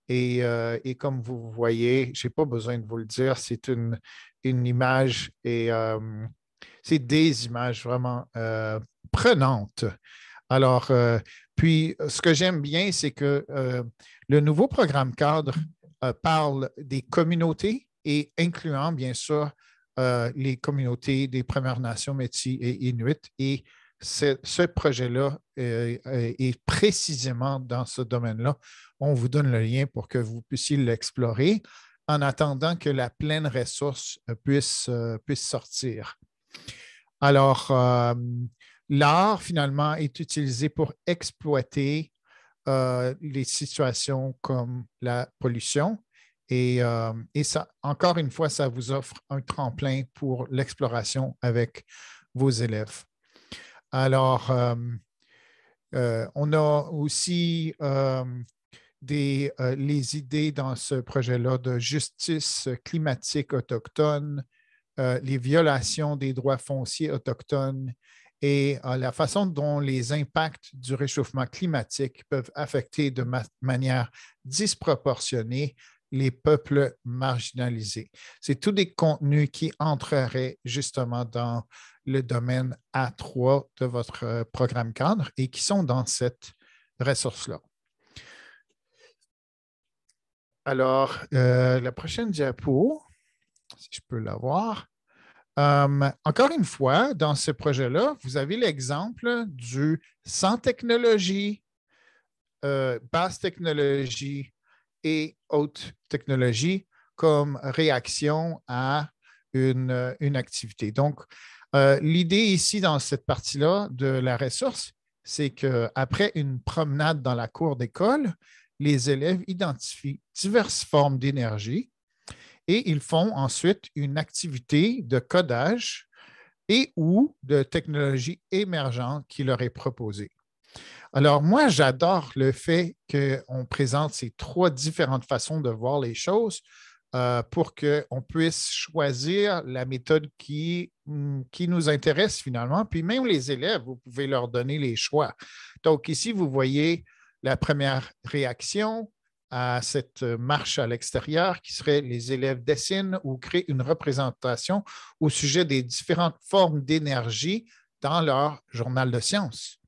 Et comme vous voyez, je n'ai pas besoin de vous le dire, c'est une image et c'est des images vraiment prenantes. Alors, puis, ce que j'aime bien, c'est que le nouveau programme cadre parle des communautés et incluant, bien sûr, les communautés des Premières Nations Métis et Inuits. Et ce projet-là est précisément dans ce domaine-là. On vous donne le lien pour que vous puissiez l'explorer en attendant que la pleine ressource puisse sortir. Alors, l'art, finalement, est utilisé pour exploiter les situations comme la pollution. Et ça, encore une fois, ça vous offre un tremplin pour l'exploration avec vos élèves. Alors, on a aussi les idées dans ce projet-là de justice climatique autochtone, les violations des droits fonciers autochtones et la façon dont les impacts du réchauffement climatique peuvent affecter de manière disproportionnée les peuples marginalisés. C'est tous des contenus qui entreraient justement dans le domaine A3 de votre programme cadre et qui sont dans cette ressource-là. Alors, la prochaine diapo, si je peux l'avoir. Encore une fois, dans ce projet-là, vous avez l'exemple du sans technologie, basse technologie et haute technologie comme réaction à une activité. Donc, l'idée ici dans cette partie-là de la ressource, c'est qu'après une promenade dans la cour d'école, les élèves identifient diverses formes d'énergie et ils font ensuite une activité de codage et ou de technologie émergente qui leur est proposée. Alors, moi, j'adore le fait qu'on présente ces 3 différentes façons de voir les choses pour qu'on puisse choisir la méthode qui nous intéresse finalement. Puis même les élèves, vous pouvez leur donner les choix. Donc, ici, vous voyez la première réaction à cette marche à l'extérieur qui serait les élèves dessinent ou créent une représentation au sujet des différentes formes d'énergie dans leur journal de sciences.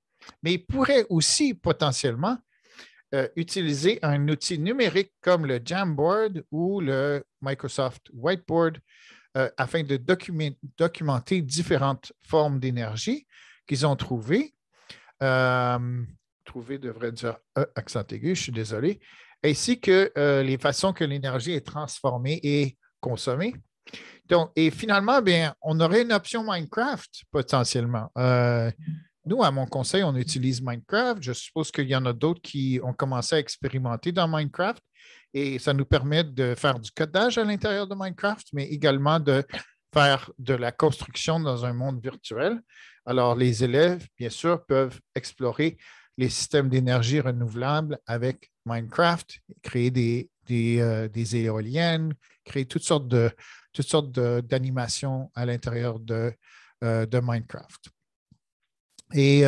Mais ils pourraient aussi potentiellement utiliser un outil numérique comme le Jamboard ou le Microsoft Whiteboard afin de documenter différentes formes d'énergie qu'ils ont trouvées. Trouver devrait dire accent aigu, je suis désolé, ainsi que les façons que l'énergie est transformée et consommée. Donc, et finalement, bien, on aurait une option Minecraft potentiellement. Nous, à mon conseil, on utilise Minecraft. Je suppose qu'il y en a d'autres qui ont commencé à expérimenter dans Minecraft et ça nous permet de faire du codage à l'intérieur de Minecraft, mais également de faire de la construction dans un monde virtuel. Alors, les élèves, bien sûr, peuvent explorer les systèmes d'énergie renouvelable avec Minecraft, créer des éoliennes, créer toutes sortes d'animations à l'intérieur de Minecraft. Et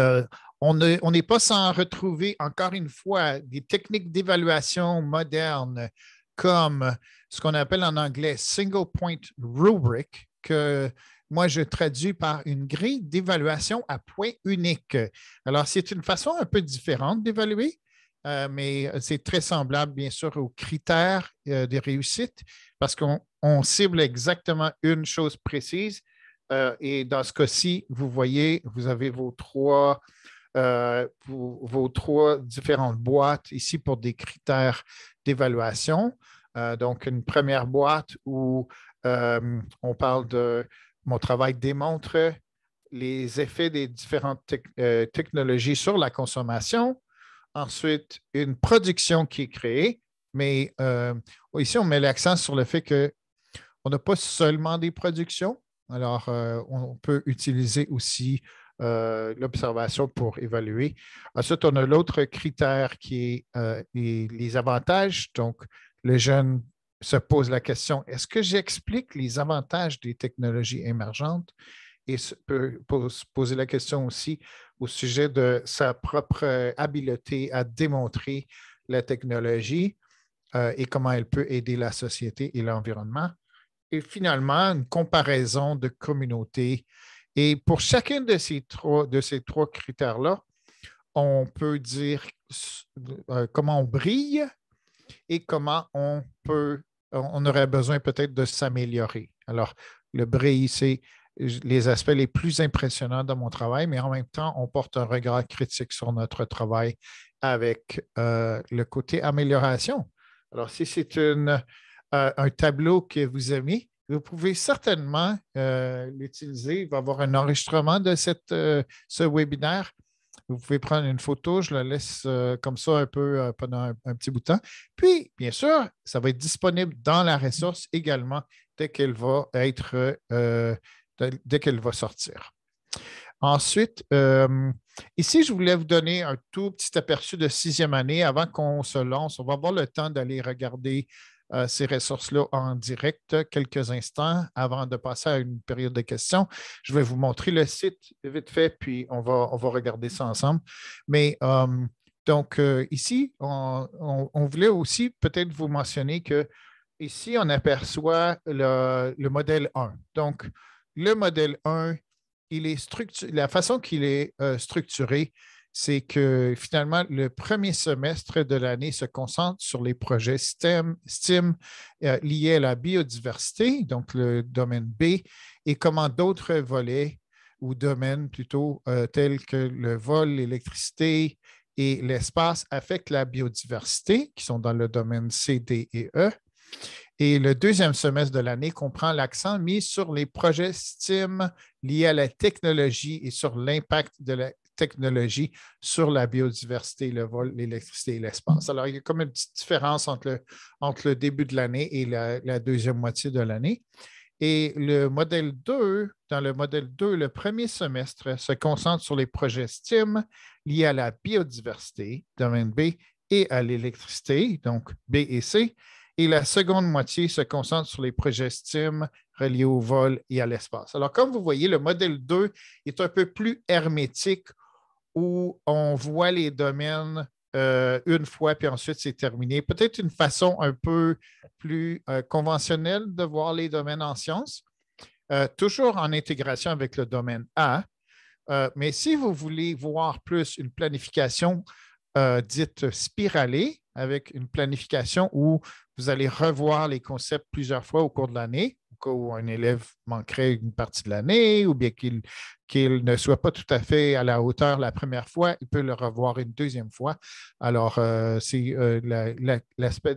on n'est pas sans retrouver, encore une fois, des techniques d'évaluation modernes comme ce qu'on appelle en anglais Single Point Rubric, que moi, je traduis par une grille d'évaluation à point unique. Alors, c'est une façon un peu différente d'évaluer, mais c'est très semblable, bien sûr, aux critères de réussite parce qu'on cible exactement une chose précise. Et dans ce cas-ci, vous voyez, vous avez vos trois différentes boîtes ici pour des critères d'évaluation. Donc, une première boîte où on parle de mon travail démontre les effets des différentes technologies sur la consommation. Ensuite, une production qui est créée, mais ici, on met l'accent sur le fait qu'on n'a pas seulement des productions. Alors, on peut utiliser aussi l'observation pour évaluer. Ensuite, on a l'autre critère qui est les avantages. Donc, le jeune se pose la question, est-ce que j'explique les avantages des technologies émergentes? Et peut se poser la question aussi au sujet de sa propre habileté à démontrer la technologie et comment elle peut aider la société et l'environnement. Et finalement, une comparaison de communautés. Et pour chacun de ces trois critères-là, on peut dire comment on brille et comment on aurait besoin peut-être de s'améliorer. Alors, le brille, c'est les aspects les plus impressionnants de mon travail, mais en même temps, on porte un regard critique sur notre travail avec le côté amélioration. Alors, si c'est un tableau que vous aimez, vous pouvez certainement l'utiliser. Il va y avoir un enregistrement de ce webinaire. Vous pouvez prendre une photo, je la laisse comme ça un peu pendant un petit bout de temps. Puis, bien sûr, ça va être disponible dans la ressource également dès qu'elle va dès qu'elle va sortir. Ensuite, ici, je voulais vous donner un tout petit aperçu de sixième année avant qu'on se lance. On va avoir le temps d'aller regarder ces ressources-là en direct quelques instants avant de passer à une période de questions. Je vais vous montrer le site vite fait, puis on va regarder ça ensemble. Mais donc, ici, on voulait aussi peut-être vous mentionner que ici, on aperçoit le modèle 1. Donc, le modèle 1, la façon qu'il est structuré, c'est que finalement, le premier semestre de l'année se concentre sur les projets STEM liés à la biodiversité, donc le domaine B, et comment d'autres volets ou domaines plutôt tels que le vol, l'électricité et l'espace affectent la biodiversité, qui sont dans le domaine C, D et E. Et le deuxième semestre de l'année comprend l'accent mis sur les projets STEM liés à la technologie et sur l'impact de la technologie sur la biodiversité, le vol, l'électricité et l'espace. Alors, il y a comme une petite différence entre le début de l'année et la deuxième moitié de l'année. Et dans le modèle 2, le premier semestre se concentre sur les projets STEM liés à la biodiversité, domaine B, et à l'électricité, donc B et C. Et la seconde moitié se concentre sur les projets STEM reliés au vol et à l'espace. Alors, comme vous voyez, le modèle 2 est un peu plus hermétique où on voit les domaines une fois, puis ensuite c'est terminé. Peut-être une façon un peu plus conventionnelle de voir les domaines en sciences, toujours en intégration avec le domaine A. Mais si vous voulez voir plus une planification dite spiralée, avec une planification où vous allez revoir les concepts plusieurs fois au cours de l'année, au cas où un élève manquerait une partie de l'année ou bien qu'il ne soit pas tout à fait à la hauteur la première fois, il peut le revoir une deuxième fois. Alors, c'est l'aspect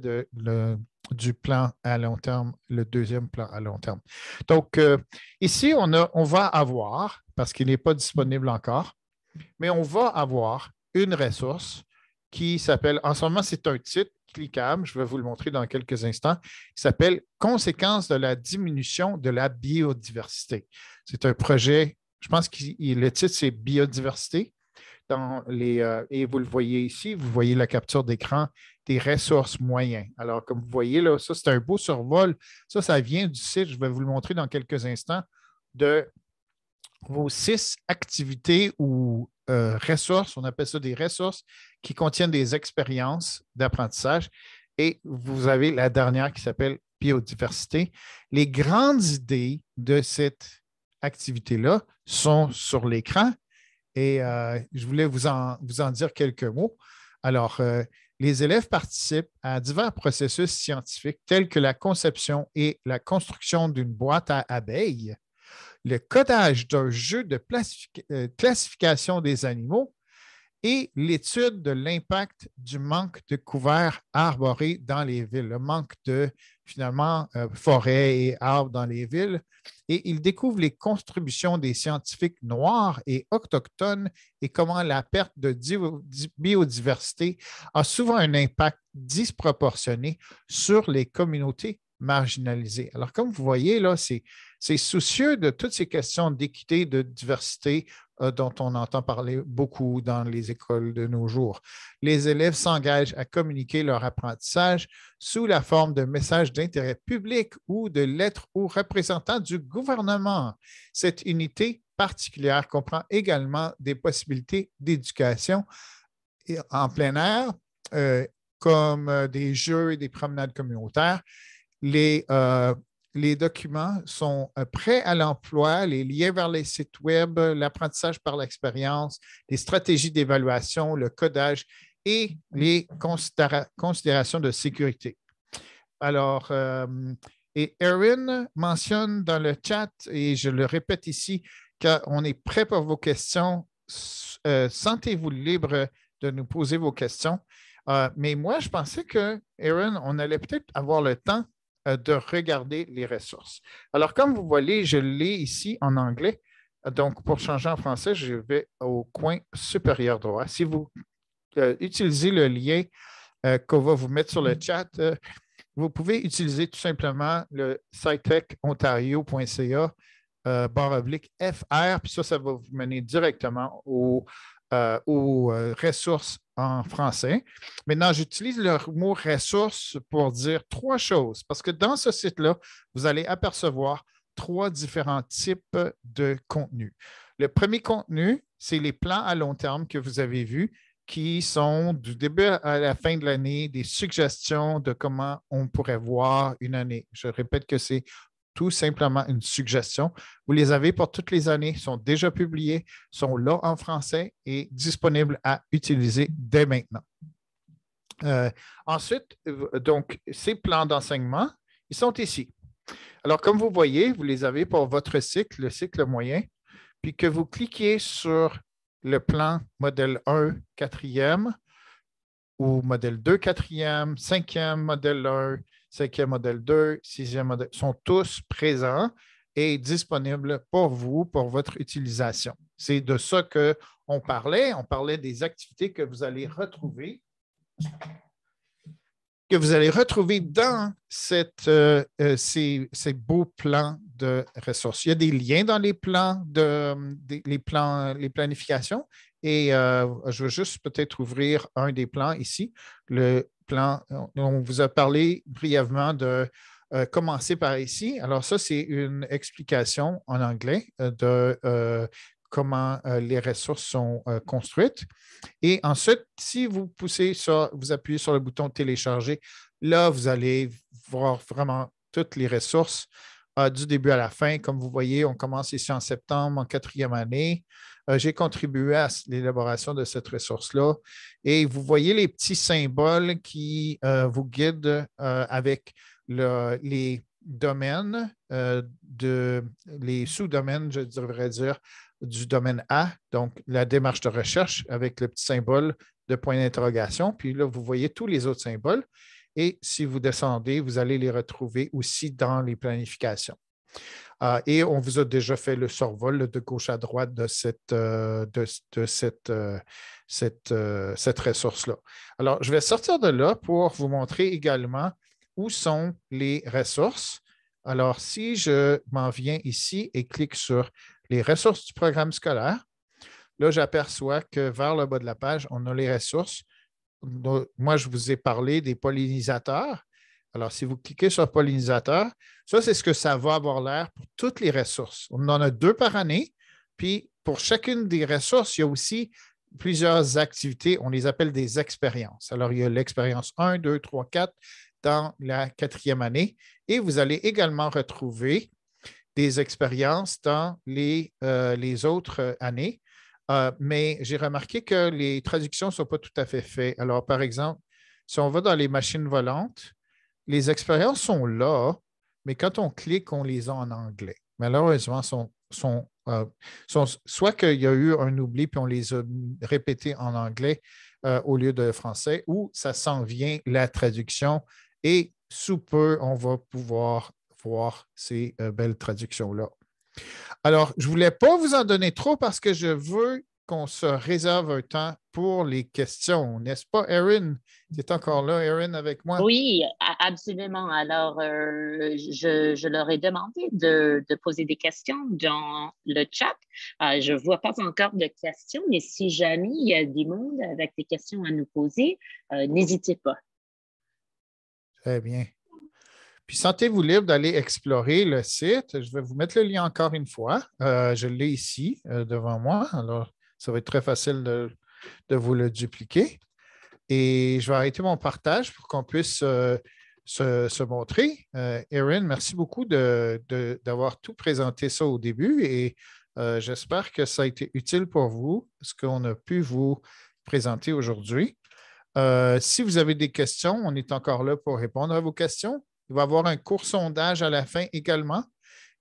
du plan à long terme, le deuxième plan à long terme. Donc, ici, on va avoir, parce qu'il n'est pas disponible encore, mais on va avoir une ressource qui s'appelle, en ce moment, c'est un titre cliquable, je vais vous le montrer dans quelques instants, qui s'appelle Conséquences de la diminution de la biodiversité. C'est un projet, je pense que le titre, c'est Biodiversité. Et vous le voyez ici, vous voyez la capture d'écran des ressources moyennes. Alors, comme vous voyez, là, ça, c'est un beau survol. Ça vient du site, je vais vous le montrer dans quelques instants, de vos 6 activités ou ressources, on appelle ça des ressources, qui contiennent des expériences d'apprentissage. Et vous avez la dernière qui s'appelle biodiversité. Les grandes idées de cette activités-là sont sur l'écran et je voulais vous en dire quelques mots. Alors, les élèves participent à divers processus scientifiques tels que la conception et la construction d'une boîte à abeilles, le codage d'un jeu de classification des animaux et l'étude de l'impact du manque de couverts arborés dans les villes, le manque de, finalement, forêts et arbres dans les villes. Et il découvre les contributions des scientifiques noirs et autochtones et comment la perte de biodiversité a souvent un impact disproportionné sur les communautés marginalisées. Alors, comme vous voyez, là, c'est soucieux de toutes ces questions d'équité, de diversité, dont on entend parler beaucoup dans les écoles de nos jours. Les élèves s'engagent à communiquer leur apprentissage sous la forme de messages d'intérêt public ou de lettres aux représentants du gouvernement. Cette unité particulière comprend également des possibilités d'éducation en plein air, comme des jeux et des promenades communautaires. Les documents sont prêts à l'emploi, les liens vers les sites web, l'apprentissage par l'expérience, les stratégies d'évaluation, le codage et les considérations de sécurité. Alors, et Erin mentionne dans le chat, et je le répète ici, qu'on est prêt pour vos questions. Sentez-vous libre de nous poser vos questions. Mais moi, je pensais que, Erin, on allait peut-être avoir le temps de regarder les ressources. Alors, comme vous voyez, je l'ai ici en anglais. Donc, pour changer en français, je vais au coin supérieur droit. Si vous utilisez le lien qu'on va vous mettre sur le chat, vous pouvez utiliser tout simplement le scitechontario.ca /FR, puis ça va vous mener directement aux ressources en français. Maintenant, j'utilise le mot ressources pour dire trois choses, parce que dans ce site-là, vous allez apercevoir trois différents types de contenus. Le premier contenu, c'est les plans à long terme que vous avez vus, qui sont du début à la fin de l'année des suggestions de comment on pourrait voir une année. Je répète que c'est tout simplement une suggestion. Vous les avez pour toutes les années, sont déjà publiés, sont là en français et disponibles à utiliser dès maintenant. Ensuite, donc, ces plans d'enseignement, ils sont ici. Alors, comme vous voyez, vous les avez pour votre cycle, le cycle moyen, puis que vous cliquez sur le plan modèle 1, 4e, ou modèle 2, 4e, 5e, modèle 1, 5e modèle 2, 6e modèle, sont tous présents et disponibles pour vous, pour votre utilisation. C'est de ça qu'on parlait. On parlait des activités que vous allez retrouver dans ces beaux plans de ressources. Il y a des liens dans les plans, les planifications. Et je veux juste peut-être ouvrir un des plans ici. Le plan, on vous a parlé brièvement de commencer par ici. Alors ça, c'est une explication en anglais de comment les ressources sont construites. Et ensuite, si vous poussez ça, vous appuyez sur le bouton télécharger, là, vous allez voir vraiment toutes les ressources du début à la fin. Comme vous voyez, on commence ici en septembre, en 4e année. J'ai contribué à l'élaboration de cette ressource-là. Et vous voyez les petits symboles qui vous guident avec les domaines, les sous-domaines, je devrais dire, du domaine A, donc la démarche de recherche avec le petit symbole de point d'interrogation. Puis là, vous voyez tous les autres symboles. Et si vous descendez, vous allez les retrouver aussi dans les planifications. Et on vous a déjà fait le survol de gauche à droite de cette ressource-là. Alors, je vais sortir de là pour vous montrer également où sont les ressources. Alors, si je m'en viens ici et clique sur les ressources du programme scolaire, là, j'aperçois que vers le bas de la page, on a les ressources. Moi, je vous ai parlé des pollinisateurs. Alors, si vous cliquez sur pollinisateur, ça, c'est ce que ça va avoir l'air pour toutes les ressources. On en a 2 par année. Puis, pour chacune des ressources, il y a aussi plusieurs activités. On les appelle des expériences. Alors, il y a l'expérience 1, 2, 3, 4 dans la 4e année. Et vous allez également retrouver des expériences dans les autres années. Mais j'ai remarqué que les traductions ne sont pas tout à fait faites. Alors, par exemple, si on va dans les machines volantes, les expériences sont là, mais quand on clique, on les a en anglais. Malheureusement, soit qu'il y a eu un oubli puis on les a répétés en anglais au lieu de français, ou ça s'en vient la traduction et sous peu, on va pouvoir voir ces belles traductions-là. Alors, je ne voulais pas vous en donner trop parce que je veux qu'on se réserve un temps pour les questions, n'est-ce pas, Erin? Tu es encore là, Erin, avec moi? Oui, absolument. Alors, je leur ai demandé de poser des questions dans le chat. Je ne vois pas encore de questions, mais si jamais il y a des mondes avec des questions à nous poser, n'hésitez pas. Très bien. Puis sentez-vous libre d'aller explorer le site. Je vais vous mettre le lien encore une fois. Je l'ai ici devant moi. Alors, ça va être très facile de vous le dupliquer. Et je vais arrêter mon partage pour qu'on puisse se montrer. Erin, merci beaucoup d'avoir tout présenté ça au début et j'espère que ça a été utile pour vous, ce qu'on a pu vous présenter aujourd'hui. Si vous avez des questions, on est encore là pour répondre à vos questions. Il va y avoir un court sondage à la fin également.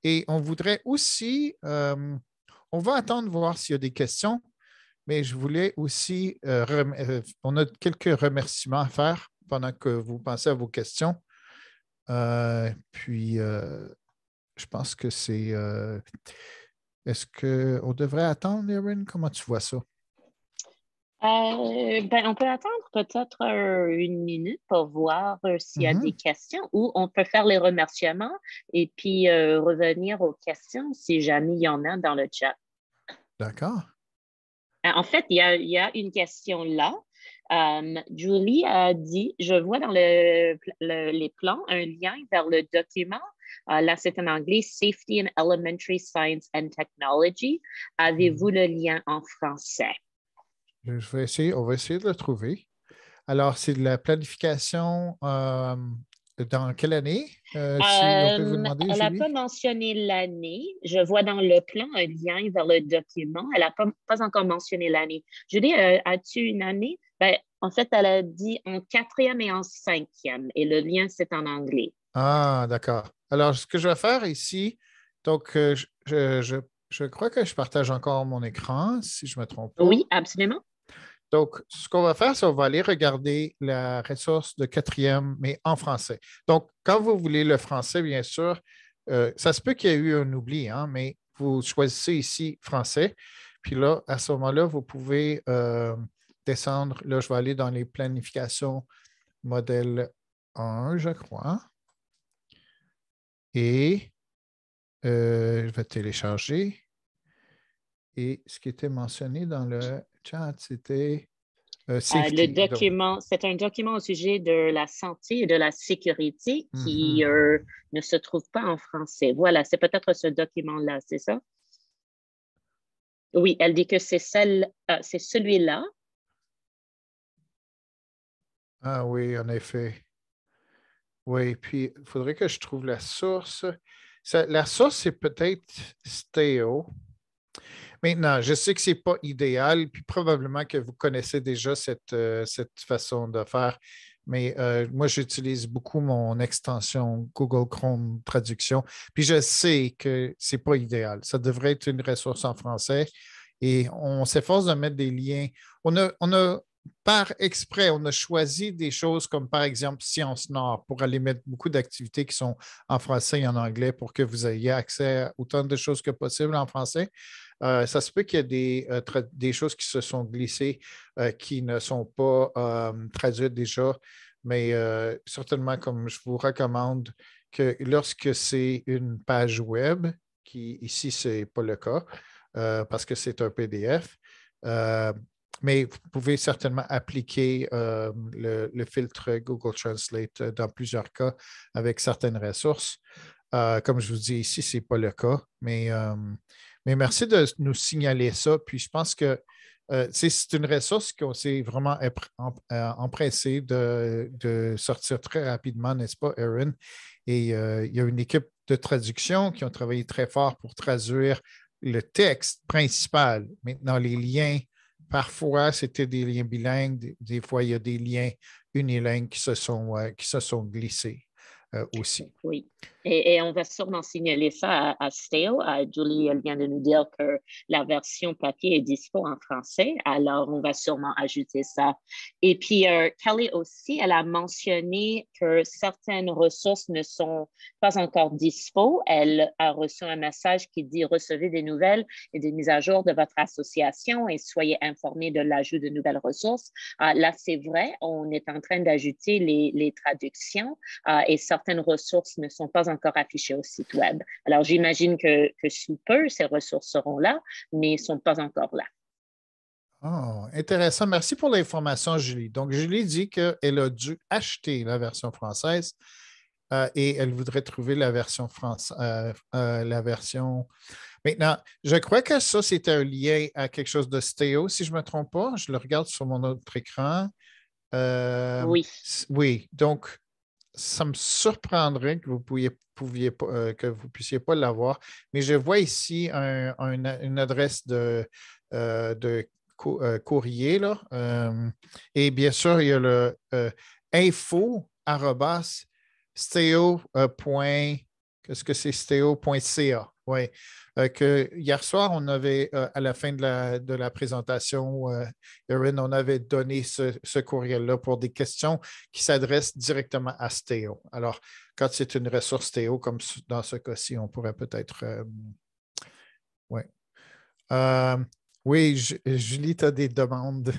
Et on voudrait aussi, on va attendre voir s'il y a des questions, mais je voulais aussi, on a quelques remerciements à faire pendant que vous pensez à vos questions. Je pense que c'est... est-ce qu'on devrait attendre, Erin? Comment tu vois ça? On peut attendre peut-être une minute pour voir s'il y a des Mhm. questions ou on peut faire les remerciements et puis revenir aux questions si jamais il y en a dans le chat. D'accord. En fait, il y a une question là. Julie a dit, je vois dans les plans un lien vers le document. Là, c'est en anglais, Safety in Elementary Science and Technology. Avez-vous le lien en français? On va essayer de le trouver. Alors, c'est de la planification dans quelle année, si on peut vous demander, Elle n'a pas Julie? mentionné l'année. Je vois dans le plan un lien vers le document. Elle n'a pas encore mentionné l'année. Julie, as-tu une année? Ben, en fait, elle a dit en quatrième et en cinquième. Et le lien, c'est en anglais. Ah, d'accord. Alors, ce que je vais faire ici, donc, je crois que je partage encore mon écran, si je ne me trompe pas. Oui, absolument. Donc, ce qu'on va faire, c'est qu'on va aller regarder la ressource de quatrième, mais en français. Donc, quand vous voulez le français, bien sûr, ça se peut qu'il y ait eu un oubli, hein, mais vous choisissez ici français. Puis là, à ce moment-là, vous pouvez descendre. Là, je vais aller dans les planifications modèle 1, je crois. Et je vais télécharger. Et ce qui était mentionné dans le chat, c'était Le safety. Donc, document, c'est un document au sujet de la santé et de la sécurité qui mhm. ne se trouve pas en français. Voilà, c'est peut-être ce document-là, c'est ça? Oui, elle dit que c'est celui-là. Ah oui, en effet. Oui, puis il faudrait que je trouve la source. La source, c'est peut-être Stéo. Maintenant, je sais que ce n'est pas idéal, puis probablement que vous connaissez déjà cette façon de faire, mais moi, j'utilise beaucoup mon extension Google Chrome Traduction, puis je sais que ce n'est pas idéal. Ça devrait être une ressource en français et on s'efforce de mettre des liens. On a par exprès, on a choisi des choses comme par exemple Science Nord pour aller mettre beaucoup d'activités qui sont en français et en anglais pour que vous ayez accès à autant de choses que possible en français. Ça se peut qu'il y ait des choses qui se sont glissées qui ne sont pas traduites déjà, mais certainement, comme je vous recommande, que lorsque c'est une page web, qui ici, ce n'est pas le cas, parce que c'est un PDF, mais vous pouvez certainement appliquer le filtre Google Translate dans plusieurs cas avec certaines ressources. Comme je vous dis ici, ce n'est pas le cas, mais merci de nous signaler ça. Puis je pense que c'est une ressource qu'on s'est vraiment empressé de sortir très rapidement, n'est-ce pas, Erin? Et il y a une équipe de traduction qui ont travaillé très fort pour traduire le texte principal. Maintenant, les liens, parfois, c'était des liens bilingues, des fois, il y a des liens unilingues qui se sont glissés aussi. Oui. Et on va sûrement signaler ça à Stéo. Julie, elle vient de nous dire que la version papier est dispo en français, alors on va sûrement ajouter ça. Et puis, Kelly aussi, elle a mentionné que certaines ressources ne sont pas encore dispo. Elle a reçu un message qui dit recevez des nouvelles et des mises à jour de votre association et soyez informés de l'ajout de nouvelles ressources. Là, c'est vrai, on est en train d'ajouter les traductions et certaines ressources ne sont pas encore affichées au site Web. Alors, j'imagine que sous peu, ces ressources seront là, mais ne sont pas encore là. Oh, intéressant. Merci pour l'information, Julie. Donc, Julie dit qu'elle a dû acheter la version française et elle voudrait trouver la version française, la version. Maintenant, je crois que ça, c'est un lien à quelque chose de Stéo, si je ne me trompe pas. Je le regarde sur mon autre écran. Oui. Oui, donc, ça me surprendrait que que vous puissiez pas l'avoir, mais je vois ici une adresse de courrier, là. Et bien sûr, il y a le info steo. Qu'est-ce que c'est steo.ca? Oui. Que hier soir, on avait, à la fin de la présentation, Erin, on avait donné ce courriel-là pour des questions qui s'adressent directement à Stéo. Alors, quand c'est une ressource Stéo, comme dans ce cas-ci, on pourrait peut-être. Ouais. Oui, Julie, tu as des demandes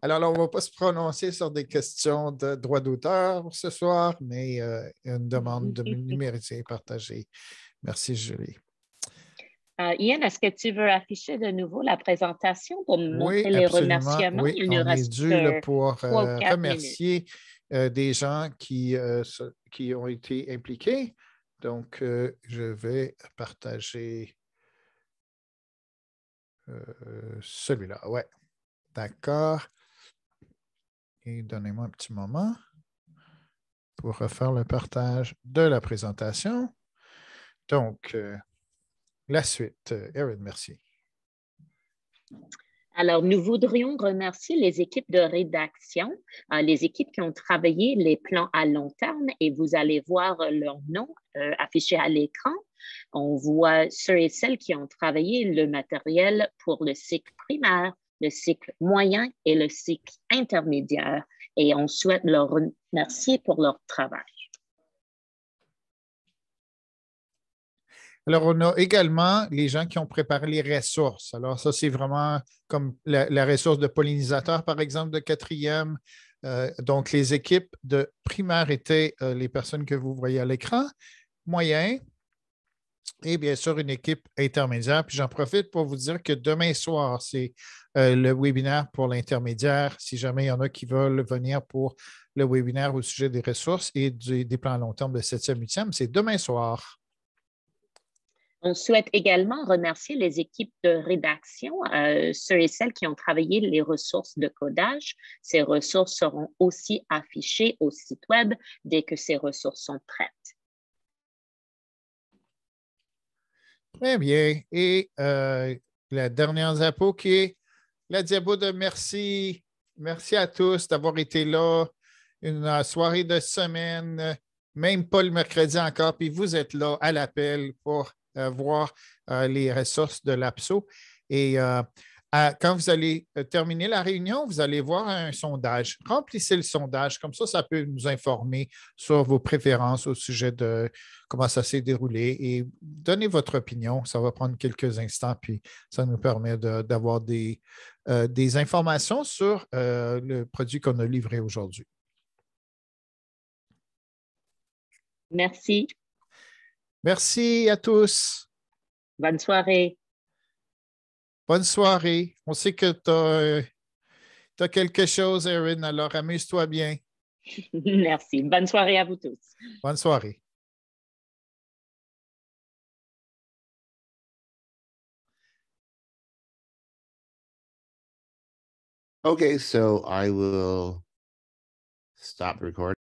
Alors, là, on ne va pas se prononcer sur des questions de droit d'auteur ce soir, mais une demande de numériser et partager. Merci, Julie. Ian, est-ce que tu veux afficher de nouveau la présentation pour me Oui, montrer les absolument. remerciements? Oui, Il nous on est reste dû là, pour 3 ou 4 minutes. remercier des gens qui ont été impliqués. Donc, je vais partager celui-là. Oui, d'accord. Et donnez-moi un petit moment pour refaire le partage de la présentation. Donc, la suite. Erin, merci. Alors, nous voudrions remercier les équipes de rédaction, les équipes qui ont travaillé les plans à long terme et vous allez voir leur nom affiché à l'écran. On voit ceux et celles qui ont travaillé le matériel pour le cycle primaire, le cycle moyen et le cycle intermédiaire et on souhaite leur remercier pour leur travail. Alors, on a également les gens qui ont préparé les ressources. Alors, ça, c'est vraiment comme la ressource de pollinisateur, par exemple, de quatrième. Donc, les équipes de primaire étaient les personnes que vous voyez à l'écran, moyen, et bien sûr, une équipe intermédiaire. Puis j'en profite pour vous dire que demain soir, c'est le webinaire pour l'intermédiaire. Si jamais il y en a qui veulent venir pour le webinaire au sujet des ressources et des plans à long terme de 7e, 8e, c'est demain soir. On souhaite également remercier les équipes de rédaction, ceux et celles qui ont travaillé les ressources de codage. Ces ressources seront aussi affichées au site Web dès que ces ressources sont prêtes. Très bien. Et la dernière diapo qui est la diapo de merci. Merci à tous d'avoir été là. Une soirée de semaine, même pas le mercredi encore, puis vous êtes là à l'appel pour voir les ressources de l'APSO. Et quand vous allez terminer la réunion, vous allez voir un sondage. Remplissez le sondage, comme ça peut nous informer sur vos préférences au sujet de comment ça s'est déroulé et donnez votre opinion. Ça va prendre quelques instants, puis ça nous permet d'avoir des informations sur le produit qu'on a livré aujourd'hui. Merci. Merci à tous. Bonne soirée. Bonne soirée. On sait que tu as quelque chose, Erin, alors amuse-toi bien. Merci. Bonne soirée à vous tous. Bonne soirée. Okay, so I will stop recording.